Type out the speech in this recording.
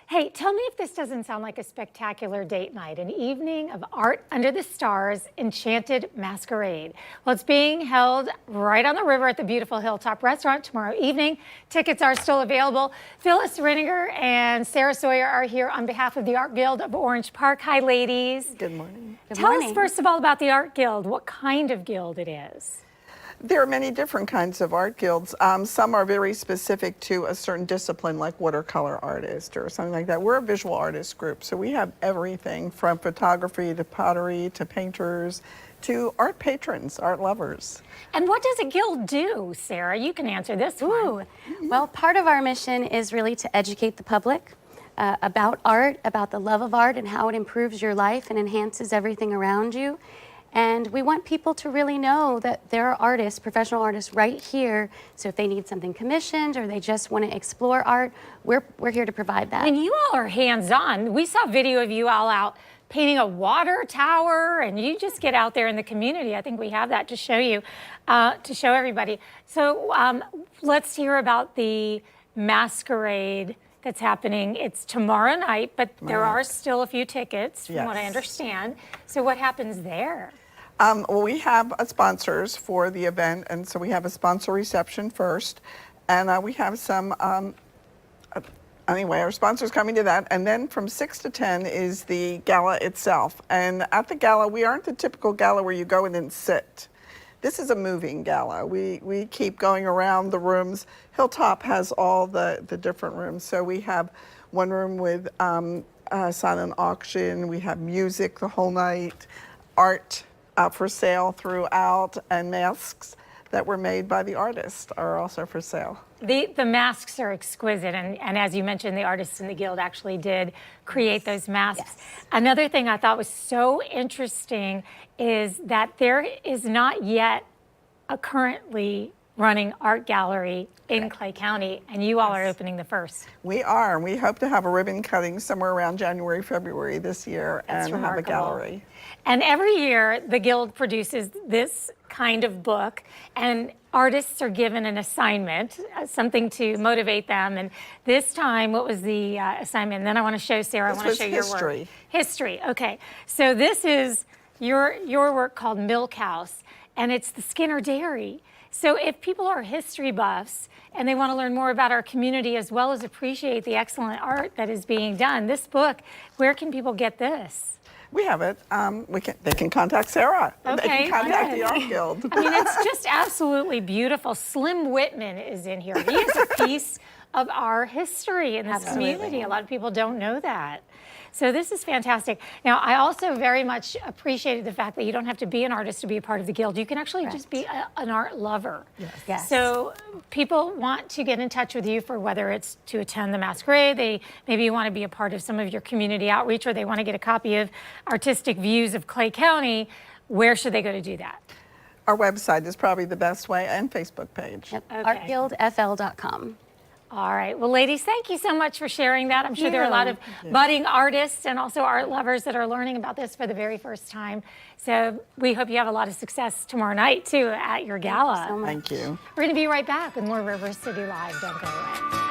Hey, tell me if this doesn't sound like a spectacular date night, an evening of art under the stars, enchanted masquerade. Well, it's being held right on the river at the beautiful Hilltop Restaurant tomorrow evening. Tickets are still available. Phyllis Renninger and Sarah Sawyer are here on behalf of the Art Guild of Orange Park. Hi, ladies. Good morning. Tell us first of all about the Art Guild, what kind of guild it is. There are many different kinds of art guilds. Some are very specific to a certain discipline, like watercolor artist or something like that. We're a visual artist group, so we have everything from photography to pottery to painters to art patrons, art lovers. And what does a guild do, Sarah? You can answer this one. Well, part of our mission is really to educate the public about art, about the love of art and how it improves your life and enhances everything around you. And we want people to really know that there are artists, professional artists right here. So if they need something commissioned or they just want to explore art, we're here to provide that. And you all are hands-on. We saw video of you all out painting a water tower, and you just get out there in the community. I think we have that to show you, to show everybody. So let's hear about the masquerade that's happening. It's tomorrow night, but there are still a few tickets from what I understand. So what happens there? Well, we have sponsors for the event, and so we have a sponsor reception first, and we have some, anyway, our sponsors coming to that, and then from 6 to 10 is the gala itself. And at the gala, we aren't the typical gala where you go in and sit. This is a moving gala. We keep going around the rooms. Hilltop has all the different rooms. So we have one room with silent auction. We have music the whole night, art for sale throughout, and masks that were made by the artists are also for sale. The masks are exquisite, and as you mentioned, the artists in the guild actually did create those masks. Yes. Another thing I thought was so interesting is that there is not yet a currently running art gallery in Clay County, and you all are opening the first. We are. We hope to have a ribbon cutting somewhere around January, February this year. That's and have a remarkable. gallery. And every year, the Guild produces this kind of book, and artists are given an assignment, something to motivate them. And this time, what was the assignment? And then I want to show Sarah, I want to show your work. History. History, okay. So this is your work called Milk House, and it's the Skinner Dairy. So if people are history buffs and they want to learn more about our community as well as appreciate the excellent art that is being done, this book, where can people get this? We have it. They can contact Sarah. They Okay, can contact good. the Art Guild. I mean, it's just absolutely beautiful. Slim Whitman is in here. He is a piece of our history in this community. A lot of people don't know that. So this is fantastic. Now, I also very much appreciated the fact that you don't have to be an artist to be a part of the Guild. You can actually just be an art lover. Yes. So people want to get in touch with you for whether it's to attend the masquerade, maybe you want to be a part of some of your community outreach, or they want to get a copy of Artistic Views of Clay County. Where should they go to do that? Our website is probably the best way, and Facebook page. Yep. Okay. Artguildfl.com. All right. Well, ladies, thank you so much for sharing that. I'm sure there are a lot of budding artists and also art lovers that are learning about this for the very first time. So we hope you have a lot of success tomorrow night, too, at your gala. Thank you. We're going to be right back with more River City Live. Don't go away.